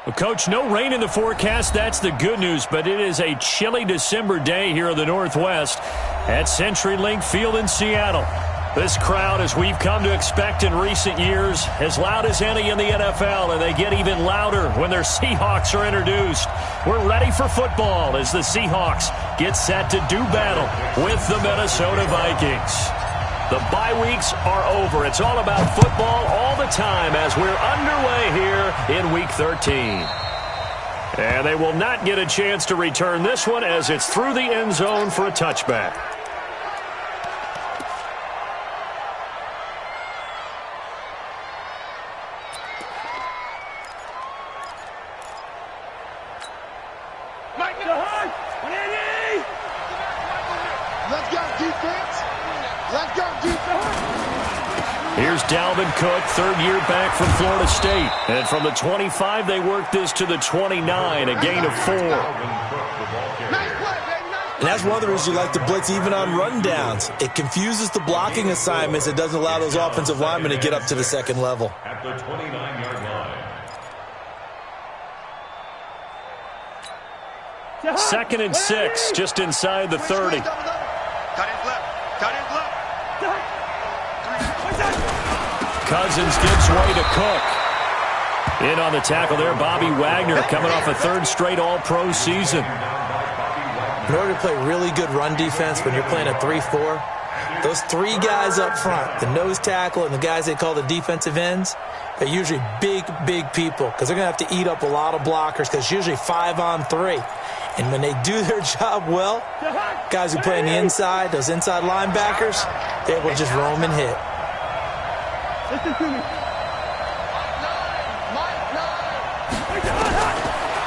Well, Coach, no rain in the forecast. That's the good news, but it is a chilly December day here in the Northwest at CenturyLink Field in Seattle. This crowd, as we've come to expect in recent years, as loud as any in the NFL, and they get even louder when their Seahawks are introduced. We're ready for football as the Seahawks get set to do battle with the Minnesota Vikings. The bye weeks are over. It's all about football all the time as we're underway here in Week 13. And they will not get a chance to return this one as it's through the end zone for a touchback. Here's Dalvin Cook, third year back from Florida State. And from the 25, they work this to the 29, a gain of 4. And that's one of the reasons you like to blitz even on run downs. It confuses the blocking assignments. It doesn't allow those offensive linemen to get up to the second level. At the 29-yard line. Second and 6, just inside the 30. Cut in left. Cut in left. Cousins gives way to Cook. In on the tackle there, Bobby Wagner coming off a third straight All-Pro season. In order to play really good run defense when you're playing a 3-4, those three guys up front, the nose tackle and the guys they call the defensive ends, they're usually big people because they're going to have to eat up a lot of blockers because it's usually 5-on-3. And when they do their job well, guys who play on the inside, those inside linebackers, they're able to just roam and hit. Listen to me.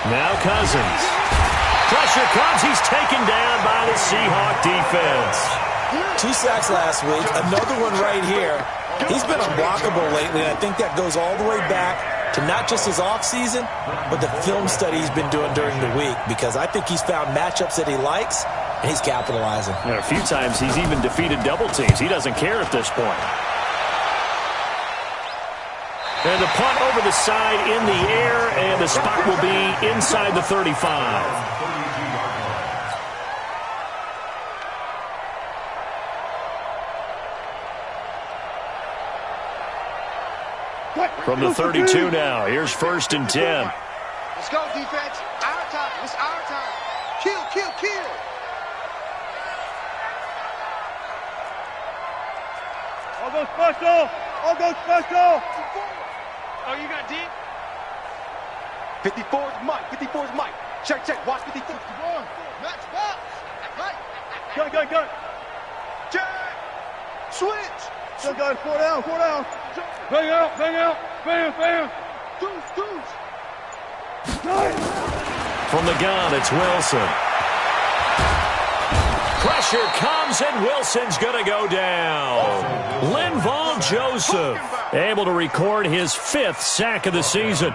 Now Cousins. Pressure comes. He's taken down by the Seahawk defense. 2 sacks last week. Another one right here. He's been unblockable lately, and I think that goes all the way back to not just his offseason, but the film study he's been doing during the week, because I think he's found matchups that he likes, and he's capitalizing. And a few times he's even defeated double teams. He doesn't care at this point. And the punt over the side in the air, and the spot will be inside the 35. From the 32 now, here's 1st and 10. Let's go, defense. Our time. It's our time. Kill, kill, kill. I'll go special. I'll go special. Oh, you got deep? 54 is Mike. 54 is Mike. Check, check. Watch 54. Max, box. Right. Go. Check. Switch. Go, guys. 4 down. Bang out. Bam. Deuce. From the gun, it's Wilson. Pressure comes, and Wilson's going to go down. Linval Joseph able to record his 5th sack of the season.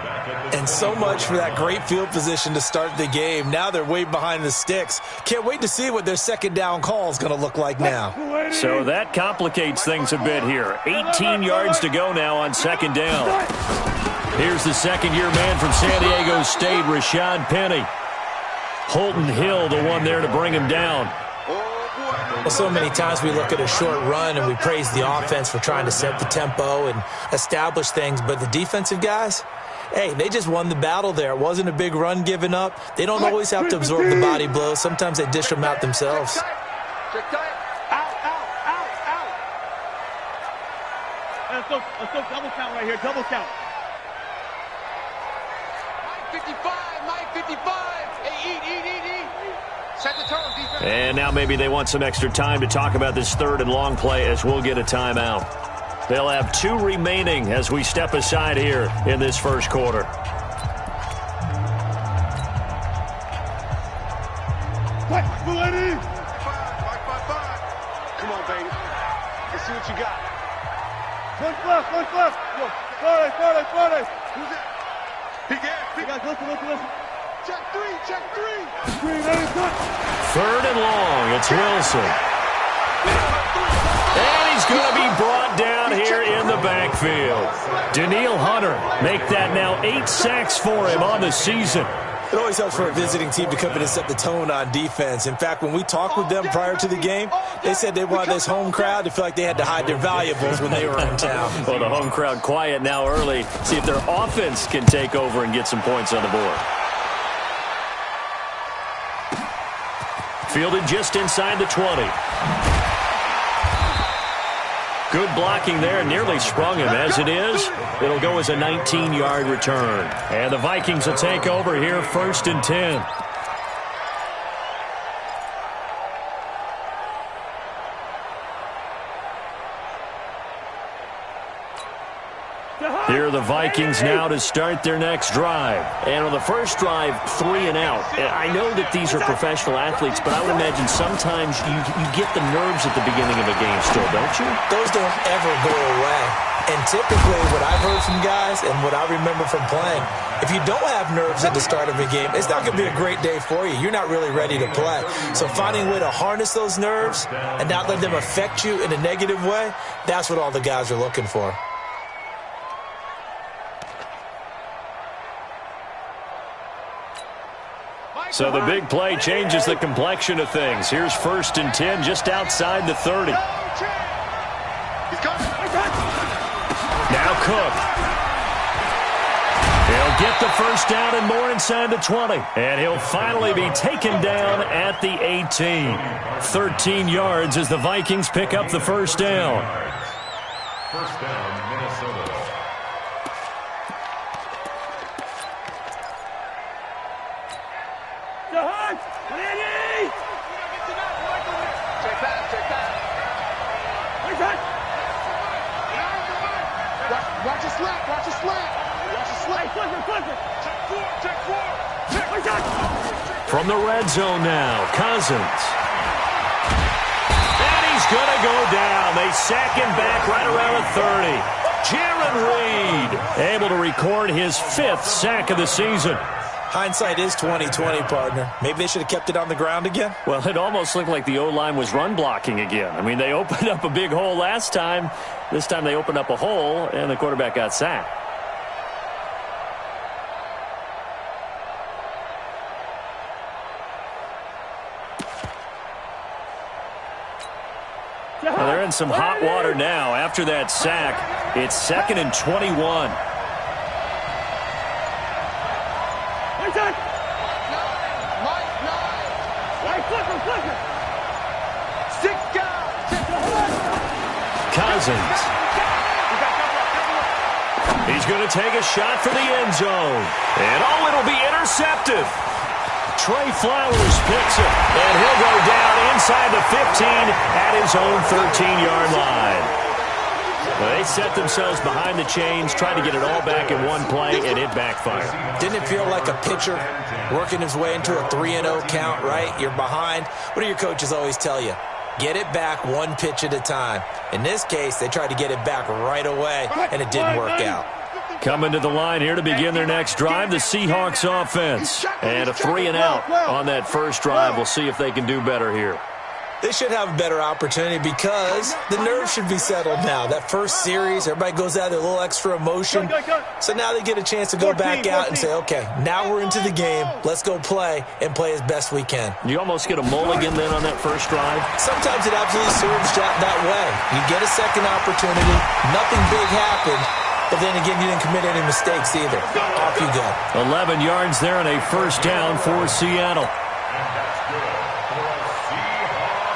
And so much for that great field position to start the game. Now they're way behind the sticks. Can't wait to see what their second down call is going to look like now. So that complicates things a bit here. 18 yards to go now on second down. Here's the second-year man from San Diego State, Rashad Penny. Holton Hill, the one there to bring him down. Well, so many times we look at a short run and we praise the offense for trying to set the tempo and establish things, but the defensive guys, hey, they just won the battle there. It wasn't a big run given up. They don't always have to absorb the body blows. Sometimes they dish them out themselves. Let's go double count right here. Double count. Mike 55. Hey, eat. Set the tone, defense. And now maybe they want some extra time to talk about this third and long play as we'll get a timeout. They'll have 2 remaining as we step aside here in this first quarter. Mike, Mike. Come on, baby. Let's see what you got. Push left. Yo, Friday. Who's that? He got. Listen. Check three. Third and long. It's Wilson. And he's going to be brought down here in the backfield. Danielle Hunter make that now 8 sacks for him on the season. It always helps for a visiting team to come in and set the tone on defense. In fact, when we talked with them prior to the game, they said they wanted this home crowd to feel like they had to hide their valuables when they were in town. Well, the home crowd quiet now early. See if their offense can take over and get some points on the board. Fielded just inside the 20. Good blocking there, nearly sprung him. As it is, it'll go as a 19-yard return. And the Vikings will take over here, 1st and 10. Here are the Vikings now to start their next drive. And on the first drive, 3 and out. I know that these are professional athletes, but I would imagine sometimes you get the nerves at the beginning of a game still, don't you? Those don't ever go away. And typically what I've heard from guys and what I remember from playing, if you don't have nerves at the start of a game, it's not going to be a great day for you. You're not really ready to play. So finding a way to harness those nerves and not let them affect you in a negative way, that's what all the guys are looking for. So the big play changes the complexion of things. Here's 1st and 10 just outside the 30. Now Cook. He'll get the first down and more inside the 20. And he'll finally be taken down at the 18. 13 yards as the Vikings pick up the first down. First down, Minnesota. Watch a slap, watch a slap. Watch a slap. Check four. From the red zone now, Cousins. And he's going to go down. They sack him back right around the 30. Jaron Reed able to record his 5th sack of the season. Hindsight is 20/20, partner. Maybe they should have kept it on the ground again. Well, it almost looked like the O-line was run blocking again. I mean, they opened up a big hole last time. This time they opened up a hole, and the quarterback got sacked. Well, they're in some hot water now. After that sack, it's 2nd and 21. Cousins. He's going to take a shot for the end zone. And it'll be intercepted. Trey Flowers picks it, and he'll go down inside the 15 at his own 13-yard line. Well, they set themselves behind the chains, tried to get it all back in one play, and it backfired. Didn't it feel like a pitcher working his way into a 3-0 count, right? You're behind. What do your coaches always tell you? Get it back one pitch at a time. In this case, they tried to get it back right away, and it didn't work out. Coming to the line here to begin their next drive, the Seahawks offense. And a 3 and out on that first drive. We'll see if they can do better here. They should have a better opportunity because the nerves should be settled now. That first series, everybody goes out with a little extra emotion. So now they get a chance to go back out and say, okay, now we're into the game. Let's go play and play as best we can. You almost get a mulligan then on that first drive? Sometimes it absolutely serves that way. You get a second opportunity. Nothing big happened. But then again, you didn't commit any mistakes either. Off you go. 11 yards there and a first down for Seattle.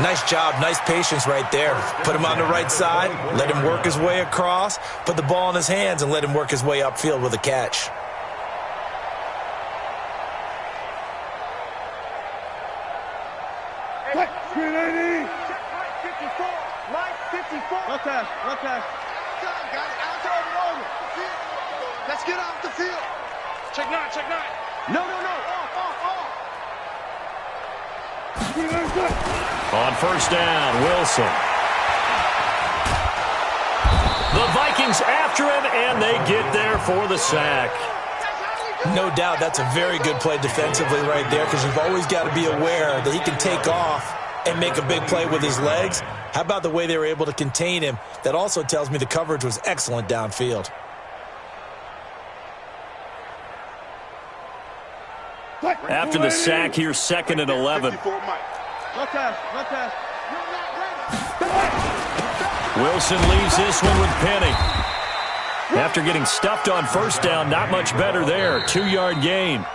Nice job, nice patience right there. Put him on the right side, let him work his way across, put the ball in his hands, and let him work his way upfield with a catch. Let's get off the field. Check 9, check 9. No. Off. On first down, Wilson. The Vikings after him, and they get there for the sack. No doubt that's a very good play defensively right there because you've always got to be aware that he can take off and make a big play with his legs. How about the way they were able to contain him? That also tells me the coverage was excellent downfield. After the sack, here's 2nd and 11. Wilson leaves this one with Penny. After getting stuffed on first down, not much better there. 2-yard gain.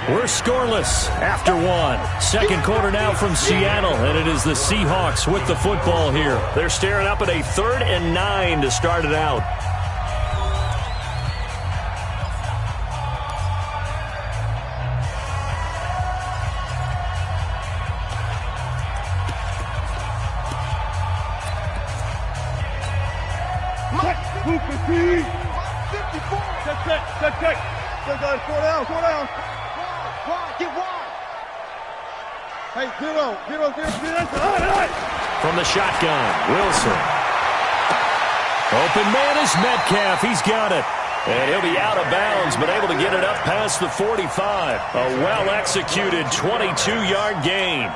We're scoreless after 1. Second quarter now from Seattle, and it is the Seahawks with the football here. They're staring up at a 3rd and 9 to start it out. Check. Good guys, 4 down. Get wide. Hey, zero. From the shotgun, Wilson. Open man is Metcalf. He's got it. And he'll be out of bounds, but able to get it up past the 45. A well-executed 22-yard gain. And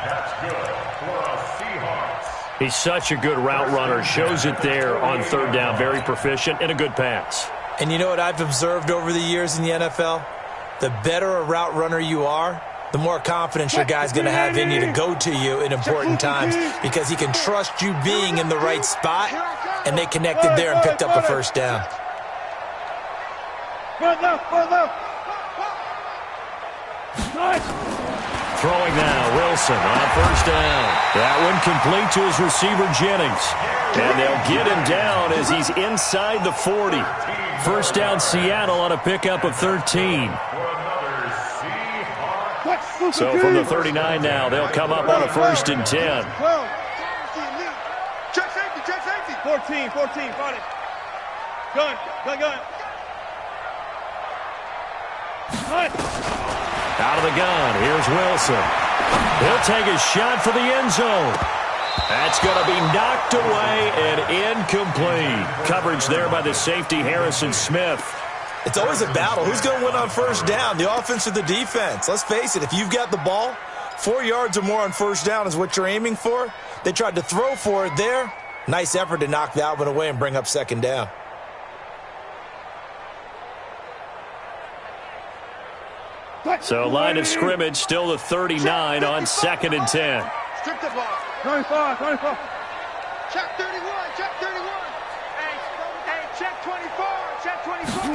that's good for a Seahawks. He's such a good route runner. Shows it there on 3rd down. Very proficient and a good pass. And you know what I've observed over the years in the NFL? The better a route runner you are, the more confidence your guy's going to have in you to go to you in important times because he can trust you being in the right spot, and they connected there and picked up a first down. Front left. Throwing now, Wilson on first down. That one complete to his receiver, Jennings. And they'll get him down as he's inside the 40. First down, Seattle on a pickup of 13. So from the 39 now, they'll come up on a 1st and 10. Check safety. 14, got it. Gun. Out of the gun, here's Wilson. He'll take a shot for the end zone. That's going to be knocked away and incomplete. Coverage there by the safety, Harrison Smith. It's always a battle. Who's going to win on first down, the offense or the defense? Let's face it, if you've got the ball, 4 yards or more on first down is what you're aiming for. They tried to throw for it there. Nice effort to knock that one away and bring up 2nd down. So line of scrimmage still the 39 on 2nd and 10. Strip the ball. 25. Check 31. Hey, check 24. Check 24.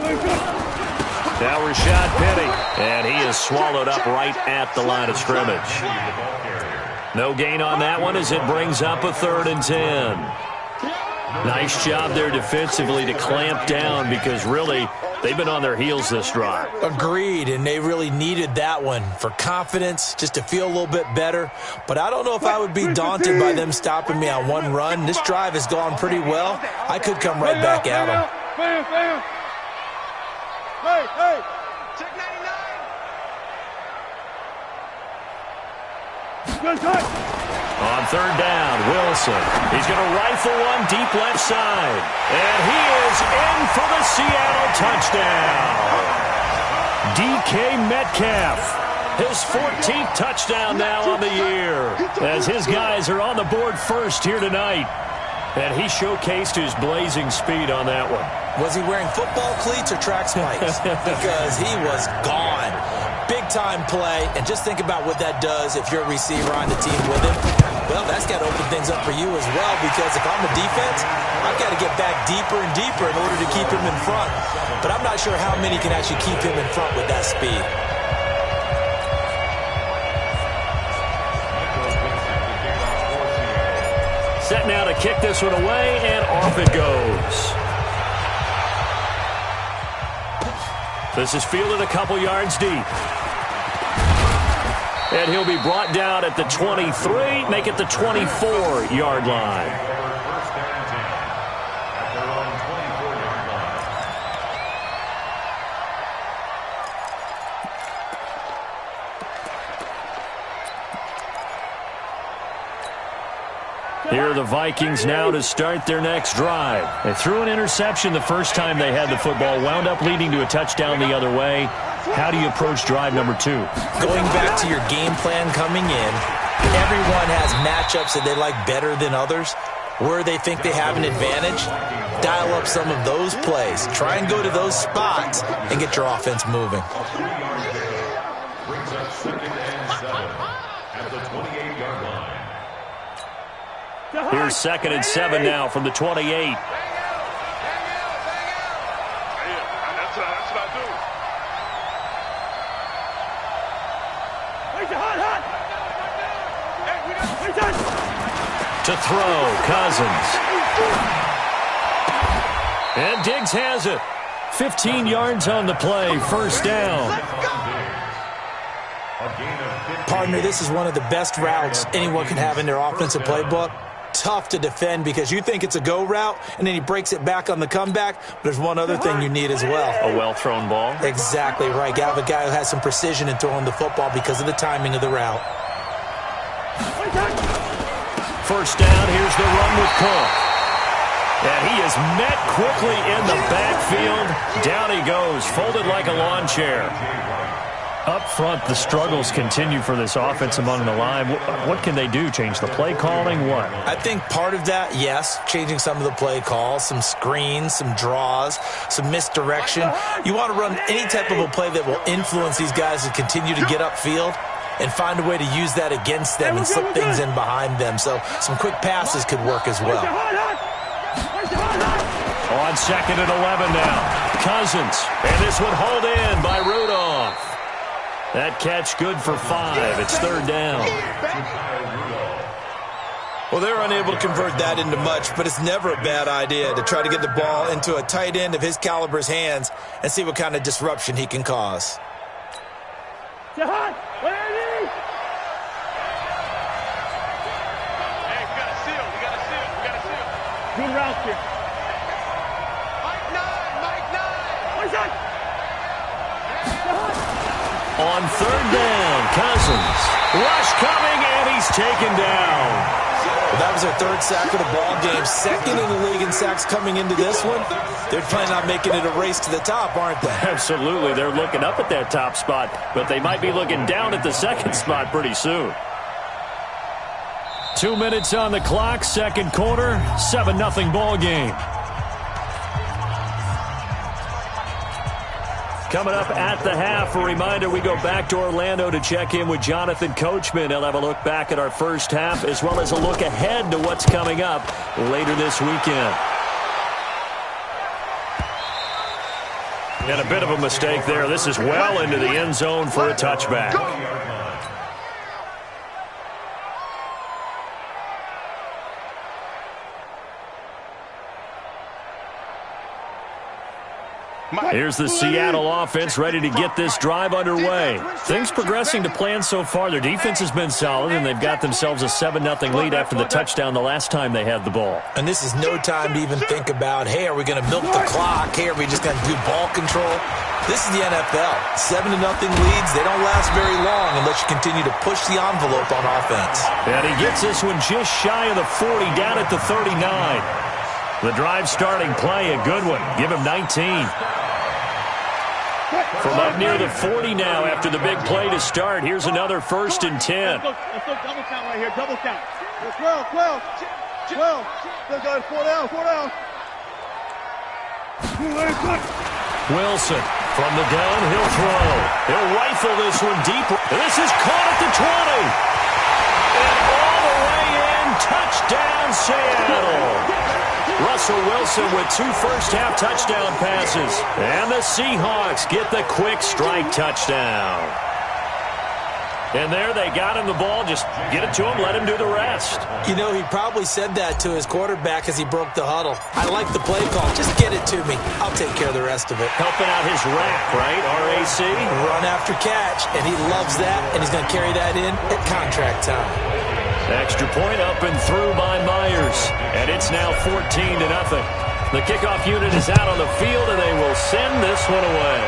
Now Rashad Penny, and he is swallowed up right at the line of scrimmage. No gain on that one as it brings up a 3rd and 10. Nice job there defensively to clamp down because really they've been on their heels this drive. Agreed, and they really needed that one for confidence, just to feel a little bit better. But I don't know if I would be daunted by them stopping me on one run. This drive has gone pretty well. I could come right back at them. Bam. Hey. Check 99. Good touch. On 3rd down, Wilson. He's going to rifle one deep left side. And he is in for the Seattle touchdown. DK Metcalf, his 14th touchdown now on the year, as his guys are on the board first here tonight. And he showcased his blazing speed on that one. Was he wearing football cleats or track spikes? Because he was gone. Big-time play, and just think about what that does if you're a receiver on the team with him. Well, that's got to open things up for you as well, because if I'm the defense, I've got to get back deeper and deeper in order to keep him in front. But I'm not sure how many can actually keep him in front with that speed. Set now to kick this one away, and off it goes. This is fielded a couple yards deep. And he'll be brought down at the 23, make it the 24-yard line. Here are the Vikings now to start their next drive. They threw an interception the first time they had the football, wound up leading to a touchdown the other way. How do you approach drive number 2? Going back to your game plan coming in, Everyone has matchups that they like better than others. Where they think they have an advantage, dial up some of those plays. Try and go to those spots and get your offense moving. Brings up 2nd and 7 at the 28-yard line. Here's 2nd and 7 now from the 28. That's what I do. To throw, Cousins. And Diggs has it. 15 yards on the play, first down. Partner, this is one of the best routes anyone can have in their offensive playbook. Tough to defend because you think it's a go route, and then he breaks it back on the comeback. But there's one other thing you need as well. A well-thrown ball. Exactly right. You have a guy who has some precision in throwing the football because of the timing of the route. First down, here's the run with Cook. And he is met quickly in the backfield. Down he goes, folded like a lawn chair. Up front, the struggles continue for this offense among the line. What can they do? Change the play calling? What? I think part of that, yes, changing some of the play calls, some screens, some draws, some misdirection. You want to run any type of a play that will influence these guys to continue to get upfield and find a way to use that against them and slip things in behind them. So some quick passes could work as well. On 2nd and 11 now. Cousins. And this one hauled in by Rudolph. That catch good for 5. It's 3rd down. Well, they're unable to convert that into much, but it's never a bad idea to try to get the ball into a tight end of his caliber's hands and see what kind of disruption he can cause. Good route here. On 3rd down, Cousins. Rush coming, and he's taken down. Well, that was their 3rd sack of the ball game. 2nd in the league in sacks coming into this one. They're planning on making it a race to the top, aren't they? Absolutely. They're looking up at that top spot, but they might be looking down at the 2nd spot pretty soon. 2 minutes on the clock, 2nd quarter, 7-0 ball game. Coming up at the half, a reminder, we go back to Orlando to check in with Jonathan Coachman. He'll have a look back at our first half as well as a look ahead to what's coming up later this weekend. And a bit of a mistake there. This is well into the end zone for a touchback. Here's the Seattle offense ready to get this drive underway. Things progressing to plan so far. Their defense has been solid, and they've got themselves a 7-0 lead after the touchdown the last time they had the ball. And this is no time to even think about, hey, are we going to milk the clock? Hey, are we just going to do ball control? This is the NFL. 7-0 leads, they don't last very long unless you continue to push the envelope on offense. And he gets this one just shy of the 40, down at the 39. The drive starting play, a good one. Give him 19. From up near the 40 now after the big play to start. Here's another 1st and 10. Let's go double count right here, double count. 12. Still got 4 down. Wilson from the downhill throw. He'll rifle this one deep. This is caught at the 20. And all the way in. Touchdown, Seattle. Russell Wilson with 2 first-half touchdown passes. And the Seahawks get the quick strike touchdown. And there they got him the ball. Just get it to him, let him do the rest. You know, he probably said that to his quarterback as he broke the huddle. I like the play call. Just get it to me. I'll take care of the rest of it. Helping out his rack, right? RAC? Run after catch, and he loves that, and he's going to carry that in at contract time. Extra point up and through by Myers. And it's now 14-0. The kickoff unit is out on the field, and they will send this one away.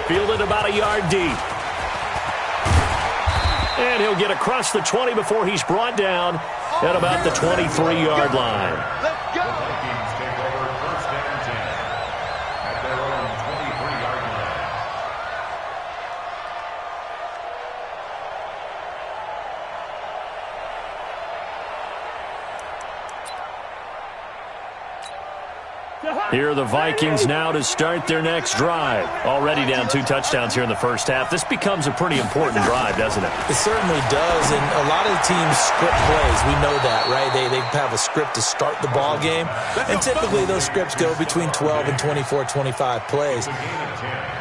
Fielded about a yard deep. And he'll get across the 20 before he's brought down at about the 23-yard line. Let's go. Vikings take over 1st and 10 at their own 23-yard line. Here are the Vikings now to start their next drive. Already down 2 touchdowns here in the first half. This becomes a pretty important drive, doesn't it? It certainly does, and a lot of teams script plays. We know that, right? They have a script to start the ball game, and typically those scripts go between 12 and 24, 25 plays.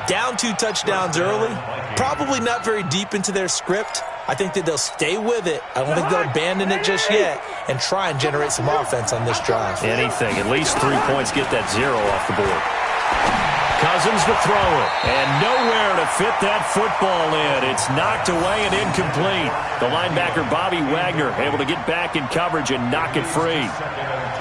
Down 2 touchdowns early, probably not very deep into their script. I think that they'll stay with it. I don't think they'll abandon it just yet and try and generate some offense on this drive. Anything. At least 3 points. Get that 0 off the board. Cousins to throw it. And nowhere to fit that football in. It's knocked away and incomplete. The linebacker, Bobby Wagner, able to get back in coverage and knock it free.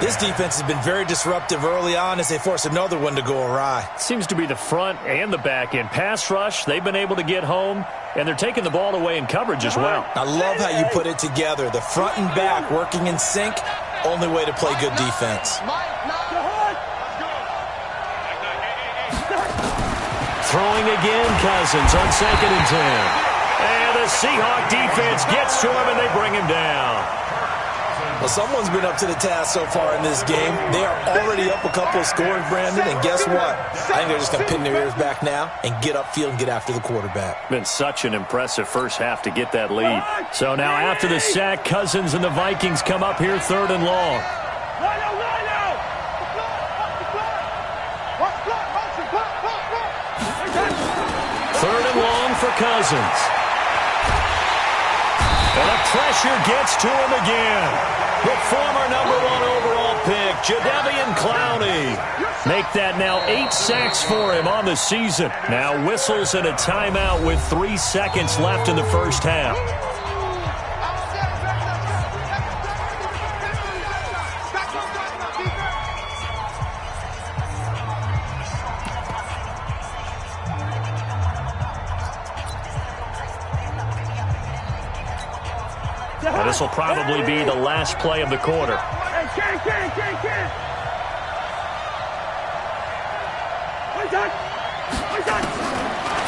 This defense has been very disruptive early on as they force another one to go awry. Seems to be the front and the back end. Pass rush, they've been able to get home, and they're taking the ball away in coverage as well. I love how you put it together. The front and back working in sync, only way to play good defense. Throwing again, Cousins on 2nd and 10. And the Seahawk defense gets to him, and they bring him down. Well, someone's been up to the task so far in this game. They are already up a couple of scores, Brandon, and guess what? I think they're just going to pin their ears back now and get upfield and get after the quarterback. Been such an impressive first half to get that lead. So now after the sack, Cousins and the Vikings come up here 3rd and long. 3rd and long for Cousins. And the pressure gets to him again. The former #1 overall pick, Jadeveon Clowney. Make that now 8 sacks for him on the season. Now whistles and a timeout with 3 seconds left in the first half. And this will probably be the last play of the quarter.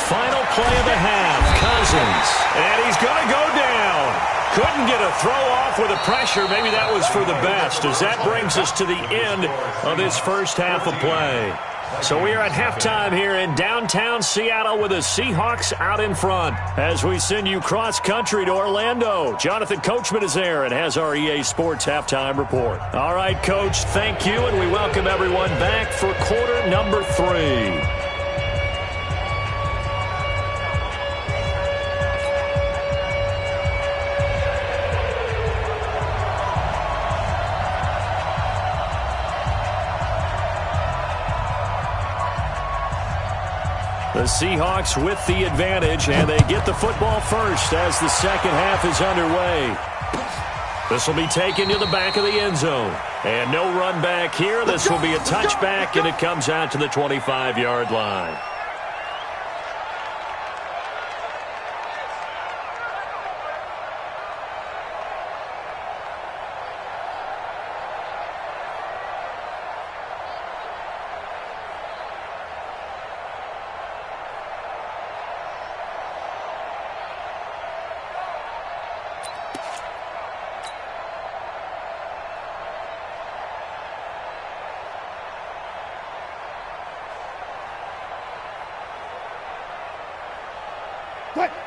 Final play of the half, Cousins. And he's going to go down. Couldn't get a throw off with the pressure. Maybe that was for the best, as that brings us to the end of this first half of play. So we are at halftime here in downtown Seattle with the Seahawks out in front. As we send you cross-country to Orlando, Jonathan Coachman is there and has our EA Sports halftime report. All right, Coach, thank you, and we welcome everyone back for quarter number 3. The Seahawks with the advantage, and they get the football first as the second half is underway. This will be taken to the back of the end zone. And no run back here. This will be a touchback, and it comes out to the 25-yard line.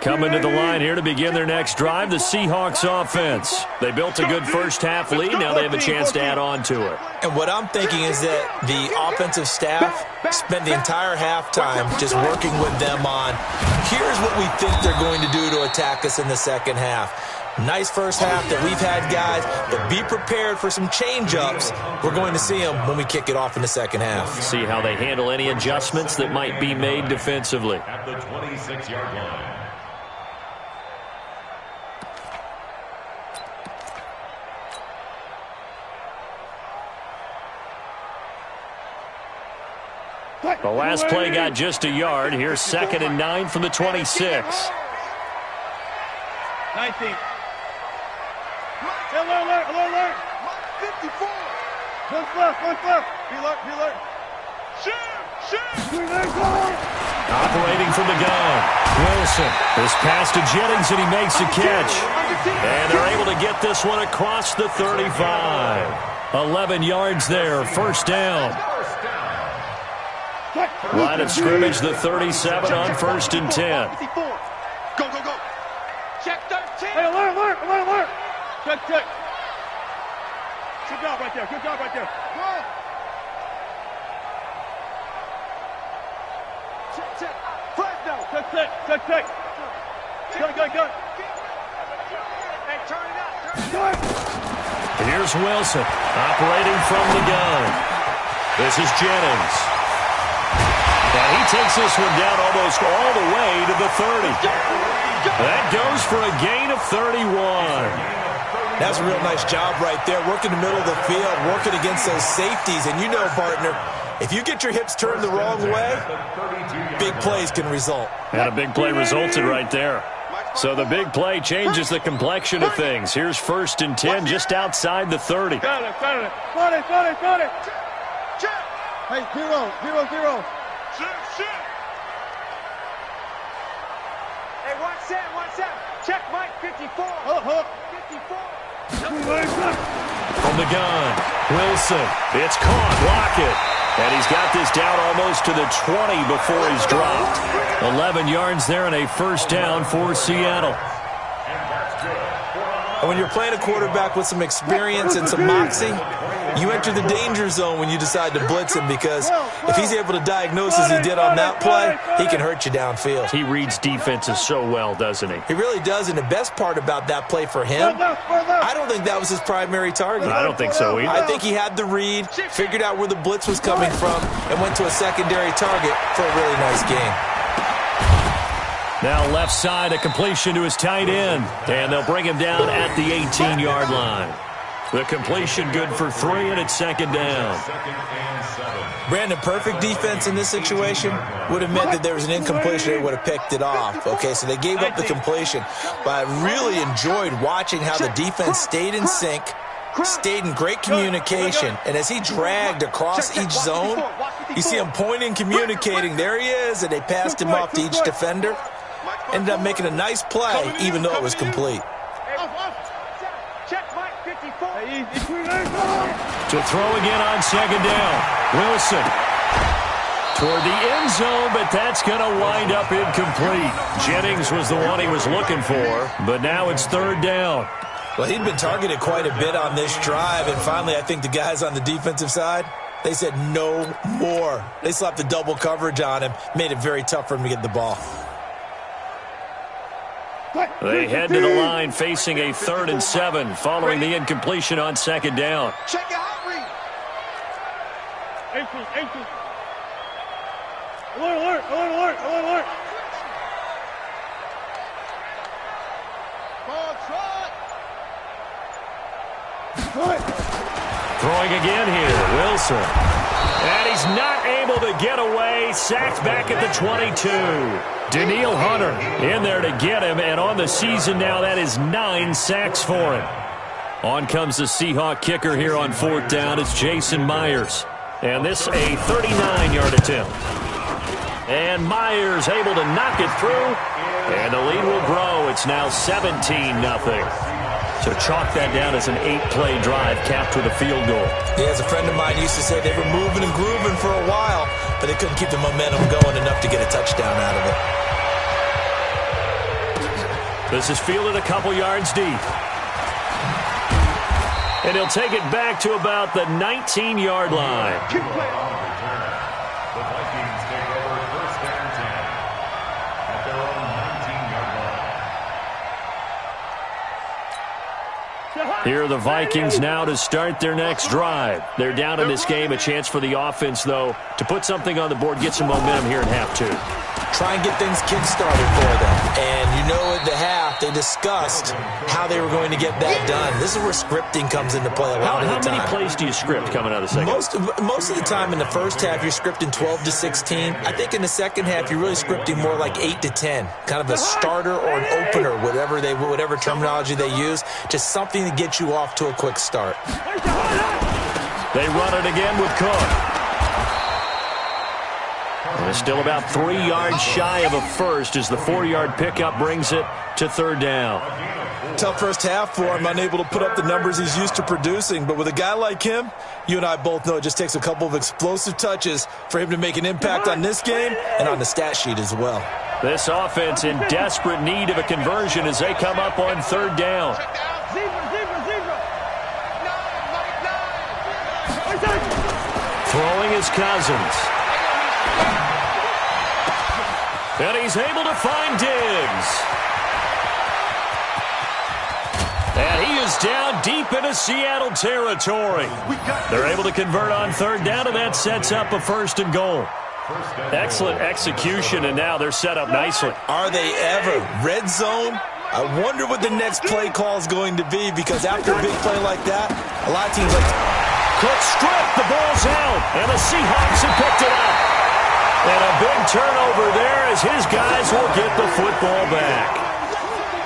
Coming to the line here to begin their next drive, the Seahawks offense. They built a good first half lead. Now they have a chance to add on to it. And what I'm thinking is that the offensive staff spent the entire halftime just working with them on, here's what we think they're going to do to attack us in the second half. Nice first half that we've had, guys, but be prepared for some change-ups. We're going to see them when we kick it off in the second half. See how they handle any adjustments that might be made defensively. At the 26-yard line. The last play got just a yard. Here's 2nd and 9 from the 26. 19. Alert. 54. One left. Be alert. Shoot. Operating from the gun. Wilson. This pass to Jennings, and he makes a catch. And they're able to get this one across the 35. 11 yards there. First down. Line of scrimmage, the 37 on 1st and 10. Go, go, go. Check 13. Hey, alert, alert, alert, alert. Check, check. Good job right there. Good job right there. Go. Check, check. Flag now. Check, check, check, check. Good, good, good. Hey, turn it up. Here's Wilson operating from the gun. This is Jennings. And he takes this one down almost all the way to the 30. That goes for a gain of 31. That's a real nice job right there, working the middle of the field, working against those safeties. And you know, partner, if you get your hips turned the wrong way, big plays can result. And a big play resulted right there. So the big play changes the complexion of things. Here's 1st and 10 just outside the 30. Got it, got it. Got it, got it, got it. Check. Hey, 0, 0, 0. Hey, 1-7. Check Mike, 54. Hold up. 54. From the gun, Wilson. It's caught. Block it. And he's got this down almost to the 20 before he's dropped. 11 yards there and a 1st down for Seattle. And when you're playing a quarterback with some experience and some moxie, you enter the danger zone when you decide to blitz him, because if he's able to diagnose as he did on that play, he can hurt you downfield. He reads defenses so well, doesn't he? He really does, and the best part about that play for him, I don't think that was his primary target. I don't think so either. I think he had the read, figured out where the blitz was coming from, and went to a secondary target for a really nice game. Now left side, a completion to his tight end. And they'll bring him down at the 18-yard line. The completion good for 3, and it's 2nd down. Brandon, perfect defense in this situation would have meant that there was an incompletion. They would have picked it off. Okay, so they gave up the completion. But I really enjoyed watching how the defense stayed in sync, stayed in great communication, and as he dragged across each zone, you see him pointing, communicating. There he is, and they passed him off to each defender. Ended up making a nice play, even though it was complete. Check Mike, 54. To throw again on 2nd down. Wilson toward the end zone, but that's going to wind up incomplete. Jennings was the one he was looking for, but now it's 3rd down. Well, he'd been targeted quite a bit on this drive, and finally I think the guys on the defensive side, they said no more. They slapped the double coverage on him, made it very tough for him to get the ball. They head to the line facing a 3rd and 7 following the incompletion on 2nd down. Check your hot read. 18. Alert, alert, alert, alert, alert. Ball trot. Throwing again here, Wilson. And he's not able to get away. Sacked back at the 22. Daniil Hunter in there to get him, and on the season now, that is 9 sacks for him. On comes the Seahawk kicker here on 4th down. It's Jason Myers. And this a 39-yard attempt. And Myers able to knock it through, and the lead will grow. It's now 17-0. So chalk that down as an 8-play drive capped with a field goal. Yeah, as a friend of mine used to say, they were moving and grooving for a while, but they couldn't keep the momentum going enough to get a touchdown out of it. This is fielded a couple yards deep. And he'll take it back to about the 19-yard line. The Vikings take over 1st and 10 at their own 19-yard line. Here are the Vikings now to start their next drive. They're down in this game. A chance for the offense, though, to put something on the board, get some momentum here in half 2. Try and get things kick-started for them. And you know at the half, they discussed how they were going to get that done. This is where scripting comes into play a lot of the time. How many plays do you script coming out of the second? Most of the time in the first half, you're scripting 12 to 16. I think in the second half, you're really scripting more like 8 to 10. Kind of a starter or an opener, whatever terminology they use. Just something to get you off to a quick start. They run it again with Cook. And still about 3 yards shy of a first as the 4-yard pickup brings it to 3rd down. Tough first half for him, unable to put up the numbers he's used to producing. But with a guy like him, you and I both know it just takes a couple of explosive touches for him to make an impact on this game and on the stat sheet as well. This offense in desperate need of a conversion as they come up on third down. Throwing is Cousins. And he's able to find Diggs. And he is down deep into Seattle territory. They're able to convert on third down, and that sets up a 1st and goal. Excellent execution, and now they're set up nicely. Are they ever? Red zone? I wonder what the next play call is going to be, because after a big play like that, a lot of teams like... Cook stripped, the ball's out, and the Seahawks have picked it up. And a big turnover there as his guys will get the football back.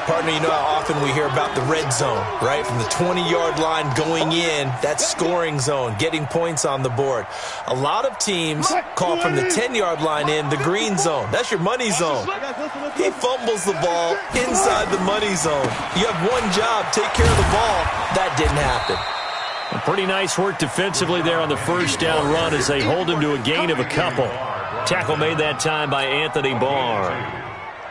Partner, you know how often we hear about the red zone, right? From the 20-yard line going in, that's scoring zone, getting points on the board. A lot of teams call from the 10-yard line in the green zone. That's your money zone. He fumbles the ball inside the money zone. You have one job, take care of the ball. That didn't happen. Pretty nice work defensively there on the first down run as they hold him to a gain of a couple. Tackle made that time by Anthony Barr.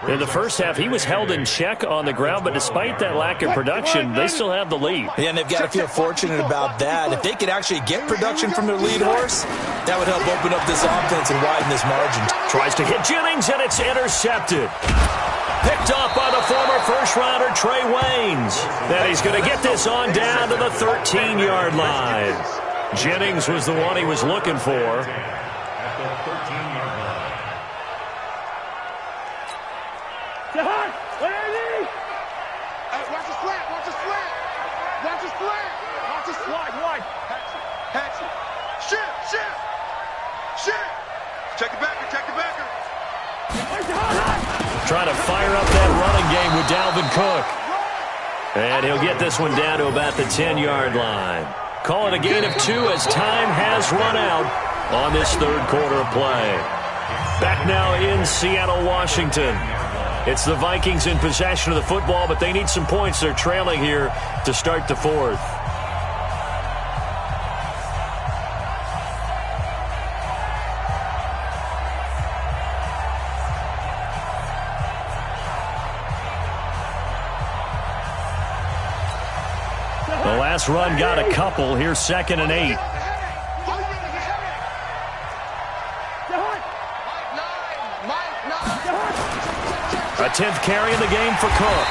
In the first half, he was held in check on the ground, but despite that lack of production, they still have the lead. Yeah, and they've got to feel fortunate about that. If they could actually get production from their lead horse, that would help open up this offense and widen this margin. Tries to hit Jennings, and it's intercepted. Picked off by the former first-rounder Trey Waynes. Then he's going to get this on down to the 13-yard line. Jennings was the one he was looking for. At the 13-yard line. Watch the slant, watch the slant. Watch the slant. Watch the slide, wide. Hatch. Shift. Check the backer, Trying to fire up that running game with Dalvin Cook. And he'll get this one down to about the 10-yard line. Call it a gain of 2 as time has run out on this third quarter of play. Back now in Seattle, Washington. It's the Vikings in possession of the football, but they need some points. They're trailing here to start the fourth. The last run got a couple. Here's 2nd and 8. A 10th carry in the game for Cook.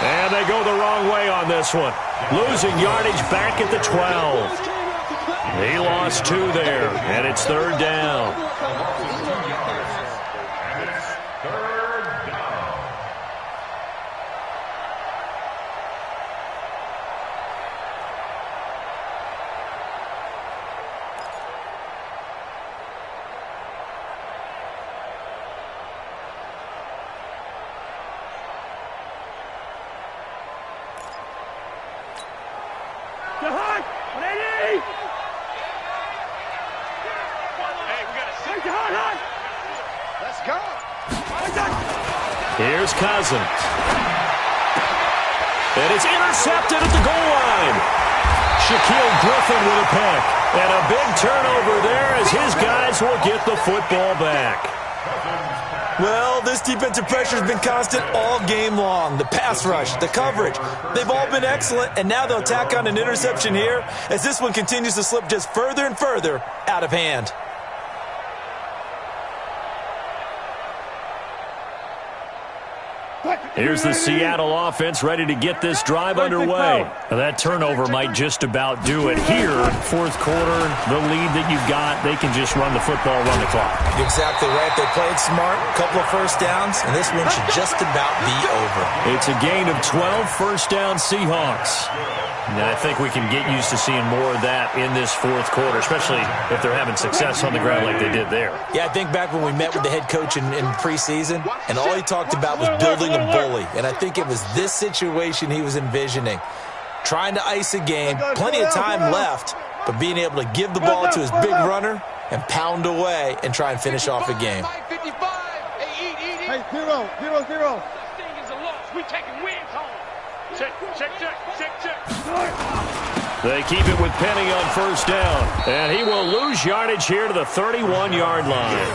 And they go the wrong way on this one. Losing yardage back at the 12. He lost 2 there, and it's third down. Let's go. Here's Cousins. And it's intercepted at the goal line. Shaquille Griffin with a pick. And a big turnover there as his guys will get the football back. Well, this defensive pressure has been constant all game long. The pass rush, the coverage, they've all been excellent, and now they'll tack on an interception here as this one continues to slip just further and further out of hand. Here's the Seattle offense ready to get this drive underway. Now, that turnover might just about do it. Here, fourth quarter, the lead that you've got, they can just run the football, run the clock. Exactly right. They played smart, a couple of first downs, and this one should just about be over. It's a gain of 12 first down Seahawks. Now, I think we can get used to seeing more of that in this fourth quarter, especially if they're having success on the ground like they did there. Yeah, I think back when we met with the head coach in preseason, and all he talked about was building a bully. And I think it was this situation he was envisioning. Trying to ice a game, plenty of time left, but being able to give the ball to his big runner and pound away and try and finish off a game. Hey, 0-0-0. This thing is a loss. We taking wins home. They keep it with Penny on first down. And he will lose yardage here to the 31-yard line.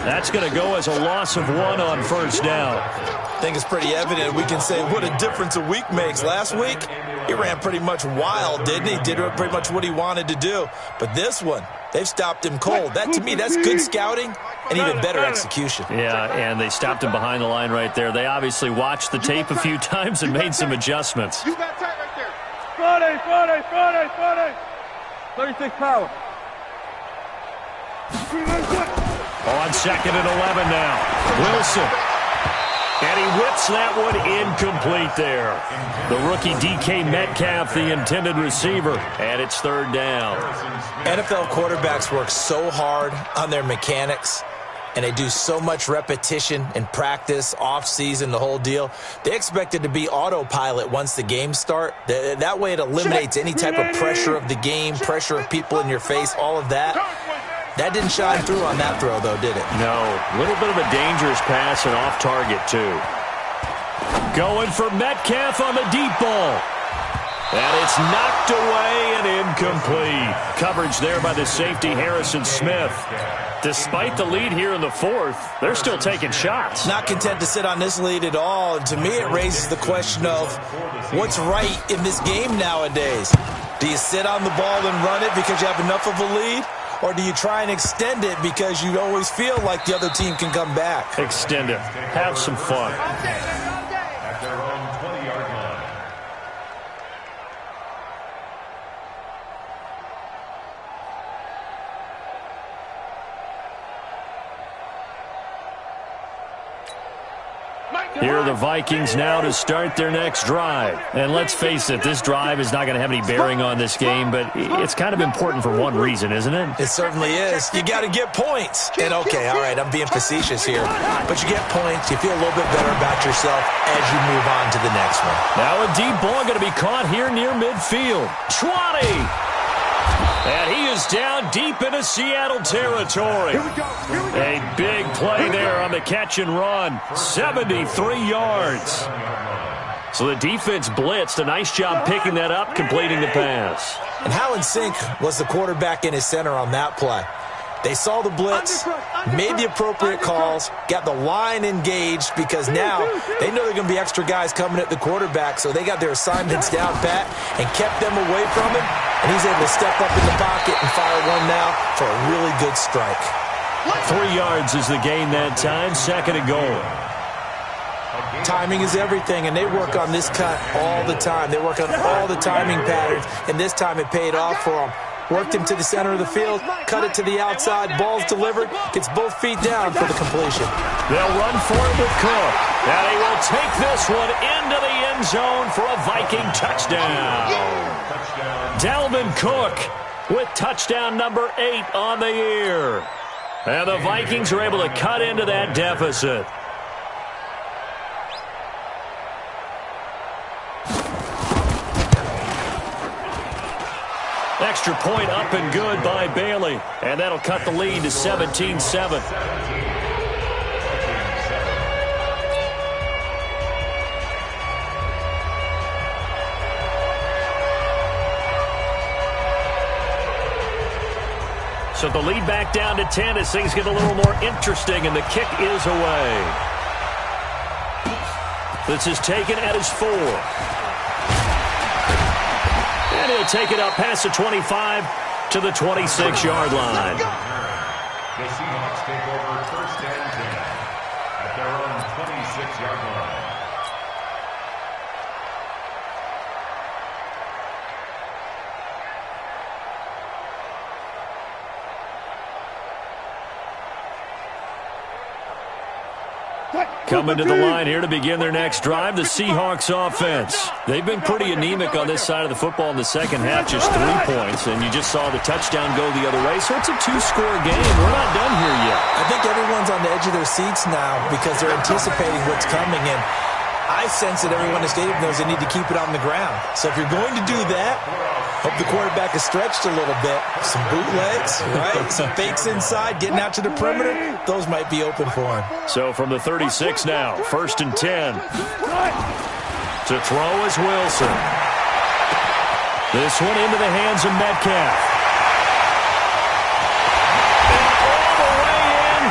That's going to go as a loss of 1 on first down. I think it's pretty evident. We can say what a difference a week makes. Last week, he ran pretty much wild, didn't he? Did pretty much what he wanted to do. But this one, they've stopped him cold. That, to me, that's good scouting and even better execution. Yeah, and they stopped him behind the line right there. They obviously watched the tape a few times and made some adjustments. You got tight right there. Friday. 36 power. On second and 11 now. Wilson. And he whips that one incomplete there. The rookie DK Metcalf, the intended receiver. And it's third down. NFL quarterbacks work so hard on their mechanics, and they do so much repetition and practice, off-season, the whole deal. They expect it to be autopilot once the games start. That way it eliminates any type of pressure of the game, pressure of people in your face, all of that. That didn't shine through on that throw, though, did it? No. A little bit of a dangerous pass and off target, too. Going for Metcalf on the deep ball. And it's knocked away and incomplete. Coverage there by the safety, Harrison Smith. Despite the lead here in the fourth, they're still taking shots. Not content to sit on this lead at all. And to me, it raises the question of what's right in this game nowadays. Do you sit on the ball and run it because you have enough of a lead? Or do you try and extend it because you always feel like the other team can come back? Extend it. Have some fun. At their own 20-yard line. Here are the Vikings now to start their next drive. And let's face it, this drive is not going to have any bearing on this game, but it's kind of important for one reason, isn't it? It certainly is. You got to get points. And okay, all right, I'm being facetious here. But you get points, you feel a little bit better about yourself as you move on to the next one. Now a deep ball going to be caught here near midfield. 20! And he is down deep into Seattle territory. A big play there on the catch and run. 73 yards. So the defense blitzed. A nice job picking that up, completing the pass. And how in sync was the quarterback in his center on that play? They saw the blitz, made the appropriate calls, got the line engaged because now they know there are going to be extra guys coming at the quarterback, so they got their assignments down pat and kept them away from him, and he's able to step up in the pocket and fire one now for a really good strike. 3 yards is the gain that time, second and goal. Timing is everything, and they work on this cut all the time. They work on all the timing patterns, and this time it paid off for them. Worked him to the center of the field, cut it to the outside, ball's delivered, gets both feet down for the completion. They'll run for it with Cook. And he will take this one into the end zone for a Viking touchdown. Dalvin Cook with touchdown number 8 on the year. And the Vikings are able to cut into that deficit. Extra point up and good by Bailey. And that'll cut the lead to 17-7. So the lead back down to 10 as things get a little more interesting, and the kick is away. This is taken at his 4. And he'll take it up past the 25 to the 26-yard line. The Seahawks take over first and 10 at their own 26-yard line. Coming to the line here to begin their next drive, the Seahawks offense. They've been pretty anemic on this side of the football in the second half, just 3 points, and you just saw the touchdown go the other way, so it's a 2-score game. We're not done here yet. I think everyone's on the edge of their seats now because they're anticipating what's coming, and I sense that everyone in the stadium knows they need to keep it on the ground. So if you're going to do that, hope the quarterback is stretched a little bit. Some bootlegs, right? Some fakes inside, getting out to the perimeter. Those might be open for him. So from the 36 now, first and 10. To throw is Wilson. This one into the hands of Metcalf.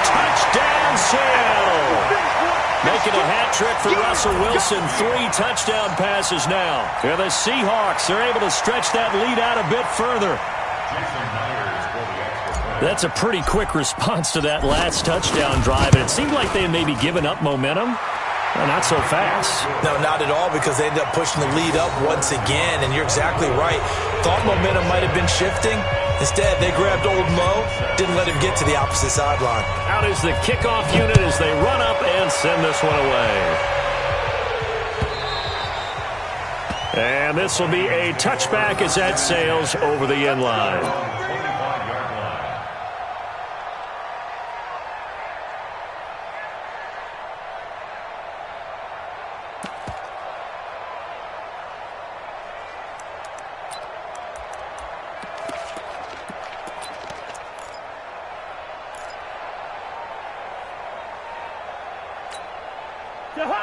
Touchdown, Seattle. Making a hat trick for Russell Wilson. 3 touchdown passes now. And the Seahawks are able to stretch that lead out a bit further. That's a pretty quick response to that last touchdown drive. And it seemed like they had maybe given up momentum. Well, not so fast. No, not at all, because they ended up pushing the lead up once again. And you're exactly right. Thought momentum might have been shifting. Instead, they grabbed old Mo, didn't let him get to the opposite sideline. Out is the kickoff unit as they run up and send this one away. And this will be a touchback as that sails over the end line.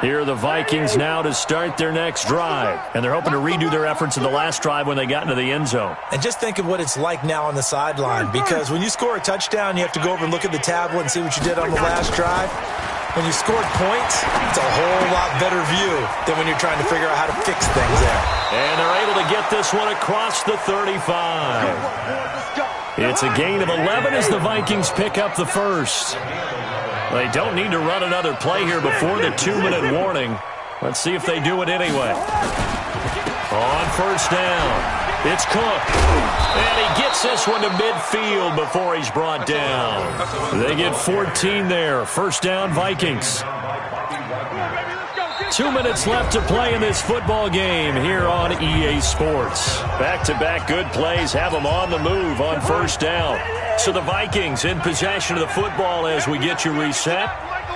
Here are the Vikings now to start their next drive. And they're hoping to redo their efforts in the last drive when they got into the end zone. And just think of what it's like now on the sideline, because when you score a touchdown, you have to go over and look at the tablet and see what you did on the last drive. When you scored points, it's a whole lot better view than when you're trying to figure out how to fix things there. And they're able to get this one across the 35. It's a gain of 11 as the Vikings pick up the first. They don't need to run another play here before the 2-minute warning. Let's see if they do it anyway. On first down, it's Cook. And he gets this one to midfield before he's brought down. They get 14 there. First down, Vikings. 2 minutes left to play in this football game here on EA Sports. Back-to-back good plays have them on the move on first down. So the Vikings in possession of the football as we get you reset.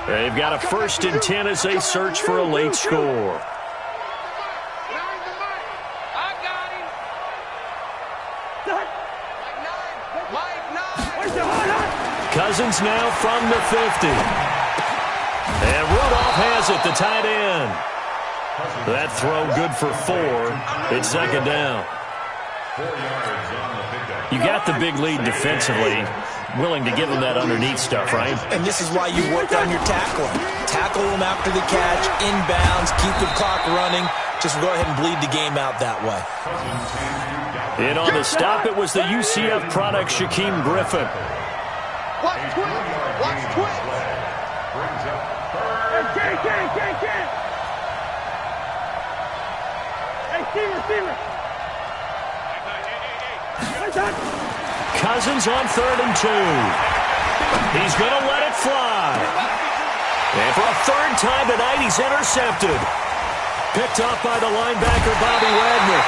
They've got a 1st and 10 as they search for a late score. Cousins now from the 50. And Rudolph has it, the tight end. That throw good for 4. It's second down. You got the big lead defensively, willing to give them that underneath stuff, right? And this is why you work on your tackling. Tackle them after the catch, inbounds, keep the clock running. Just go ahead and bleed the game out that way. And on the stop, it was the UCF product, Shaquem Griffin. Watch twist. Watch twist. Hey, receiver. Cousins on 3rd and 2. He's going to let it fly. And for a 3rd time tonight, he's intercepted. Picked off by the linebacker, Bobby Wagner.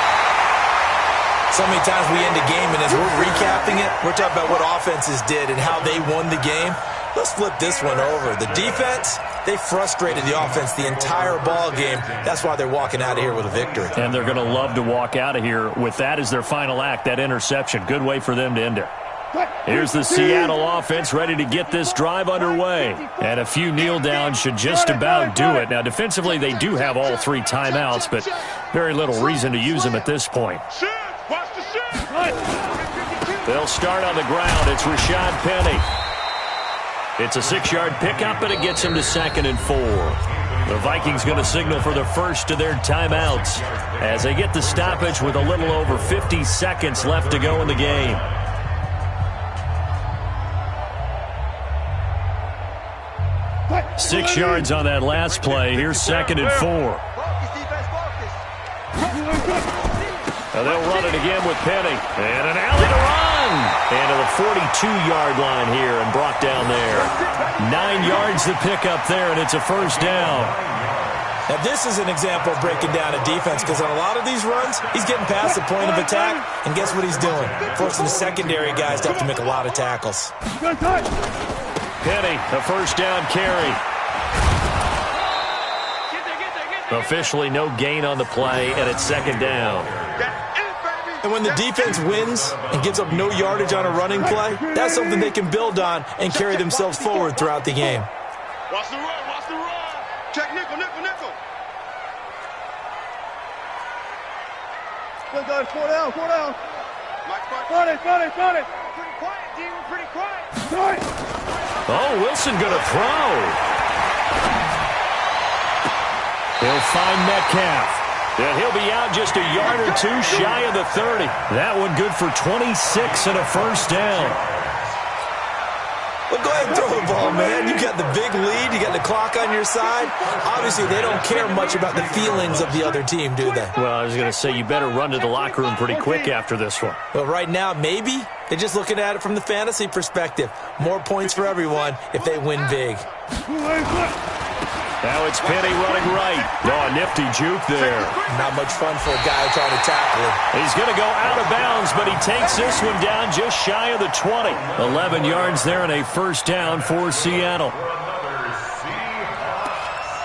So many times we end a game, and as we're recapping it, we're talking about what offenses did and how they won the game. Let's flip this one over. The defense, they frustrated the offense the entire ball game. That's why they're walking out of here with a victory. And they're going to love to walk out of here with that as their final act, that interception. Good way for them to end it. Here's the Seattle offense ready to get this drive underway. And a few kneel downs should just about do it. Now, defensively, they do have all 3 timeouts, but very little reason to use them at this point. They'll start on the ground. It's Rashad Penny. It's a 6-yard pickup, and it gets him to 2nd and 4. The Vikings going to signal for the first of their timeouts as they get the stoppage with a little over 50 seconds left to go in the game. Six yards on that last play. Here's 2nd and 4. Now they'll run it again with Penny. And an alley to run. And to the 42-yard line here and brought down there. 9 yards to pick up there, and it's a first down. Now this is an example of breaking down a defense, because on a lot of these runs, he's getting past the point of attack, and guess what he's doing? Forcing the secondary guys to have to make a lot of tackles. Penny, a first down carry. Officially no gain on the play, and it's 2nd down. And when the defense wins and gives up no yardage on a running play, that's something they can build on and carry themselves forward throughout the game. Watch the run, watch the run. Check nickel, nickel, nickel. Good, guys. 4 down, 4 down. Front it. Pretty quiet, D. We're pretty quiet. Right. Oh, Wilson going to throw. He'll find Metcalf. And he'll be out just a yard or two shy of the 30. That one good for 26 and a first down. Well, go ahead and throw the ball, man. You got the big lead. You got the clock on your side. Obviously, they don't care much about the feelings of the other team, do they? Well, I was going to say you better run to the locker room pretty quick after this one. Well, right now, maybe. They're just looking at it from the fantasy perspective. More points for everyone if they win big. Now it's Penny running right. Oh, nifty juke there. Not much fun for a guy trying to tackle him. He's going to go out of bounds, but he takes this one down just shy of the 20. 11 yards there and a first down for Seattle. Another Seahawks.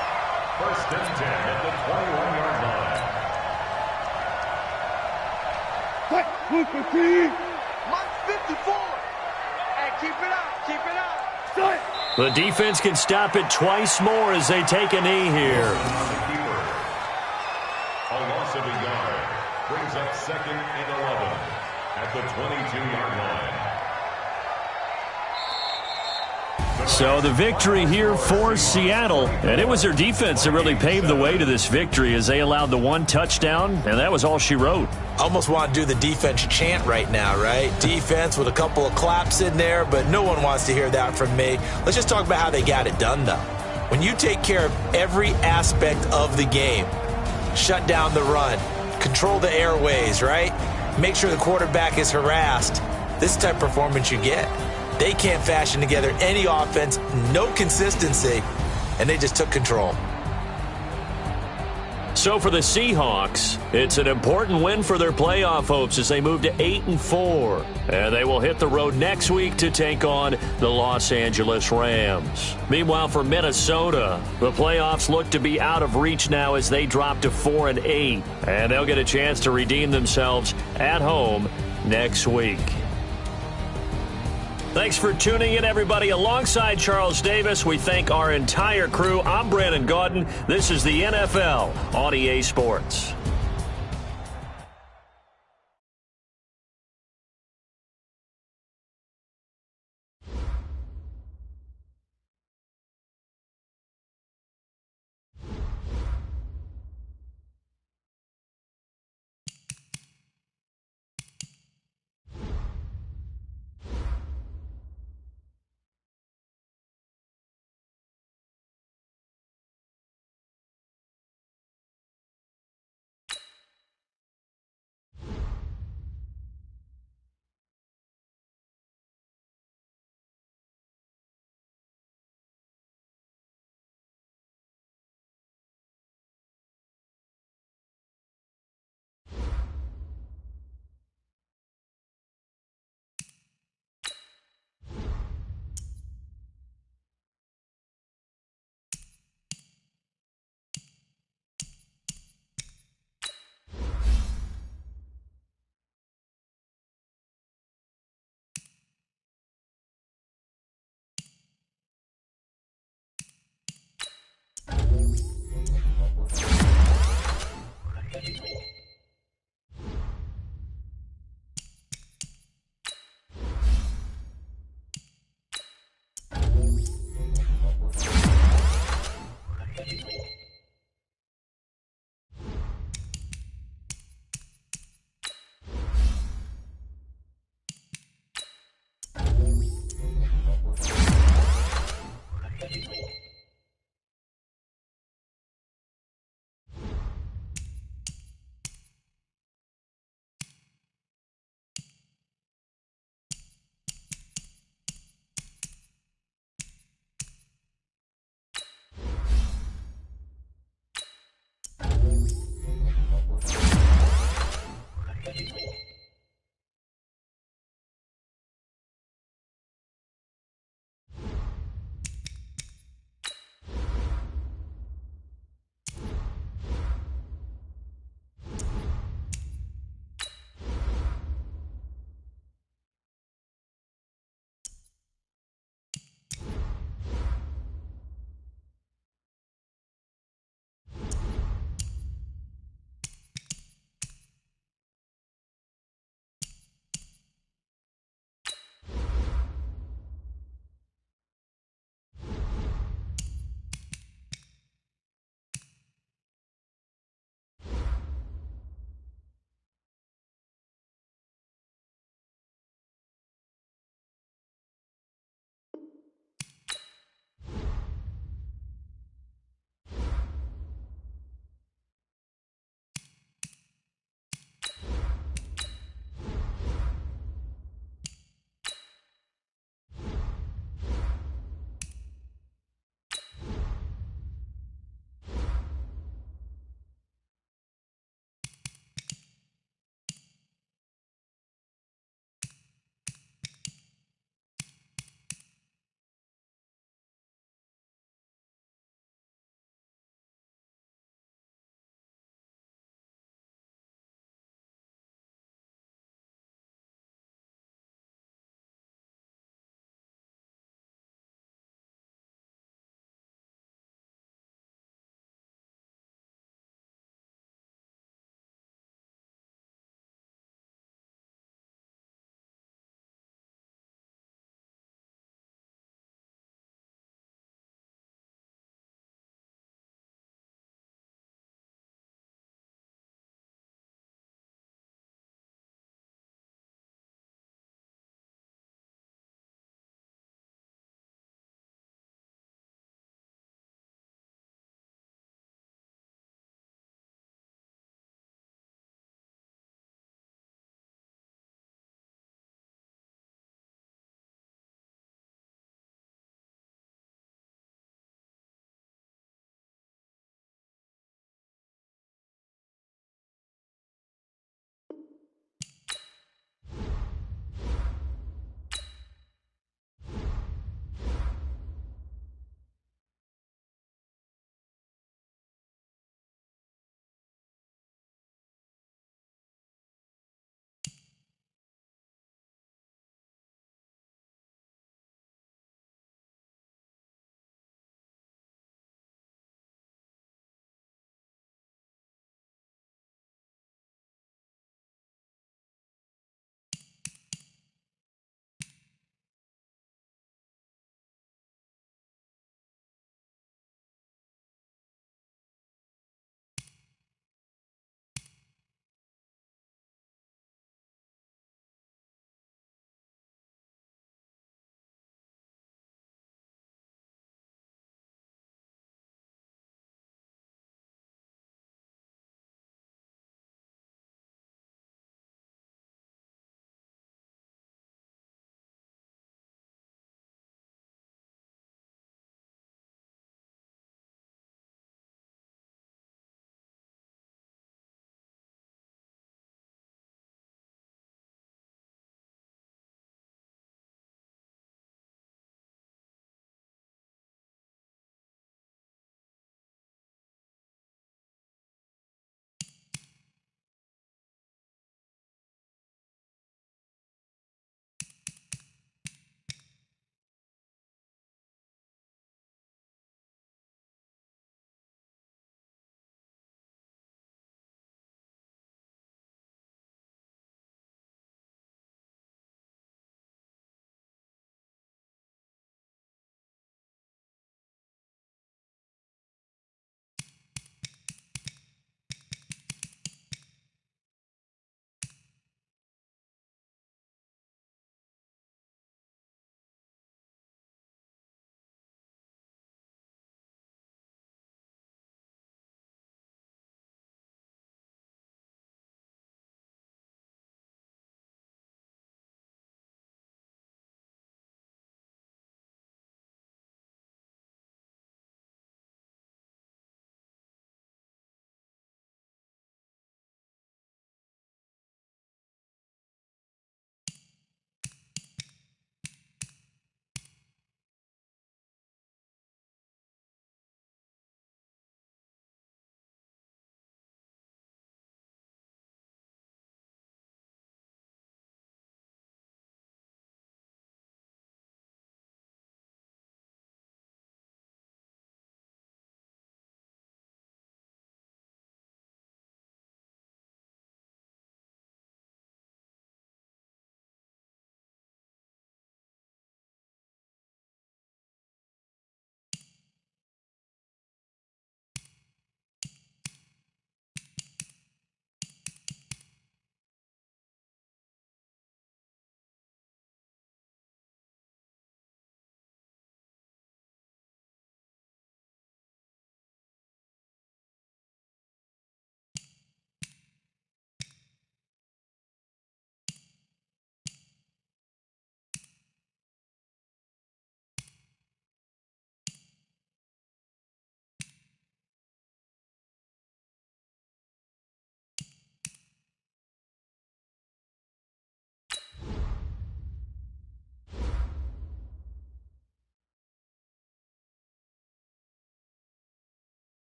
First and 10 at the 21-yard line. Cut. Move the team. Mike 54. Hey, keep it up. Keep it up. Start. The defense can stop it twice more as they take a knee here. A loss of a yard brings up second and 11 at the 22-yard line. So the victory here for Seattle, and it was their defense that really paved the way to this victory as they allowed the one touchdown, and that was all she wrote. Almost want to do the defense chant right now, right? Defense with a couple of claps in there, but no one wants to hear that from me. Let's just talk about how they got it done, though. When you take care of every aspect of the game, shut down the run, control the airways, right? Make sure the quarterback is harassed. This is the type of performance you get. They can't fashion together any offense, no consistency, and they just took control. So for the Seahawks, it's an important win for their playoff hopes as they move to 8-4. And they will hit the road next week to take on the Los Angeles Rams. Meanwhile, for Minnesota, the playoffs look to be out of reach now as they drop to 4-8. And they'll get a chance to redeem themselves at home next week. Thanks for tuning in, everybody. Alongside Charles Davis, we thank our entire crew. I'm Brandon Gaudin. This is the NFL on EA Sports.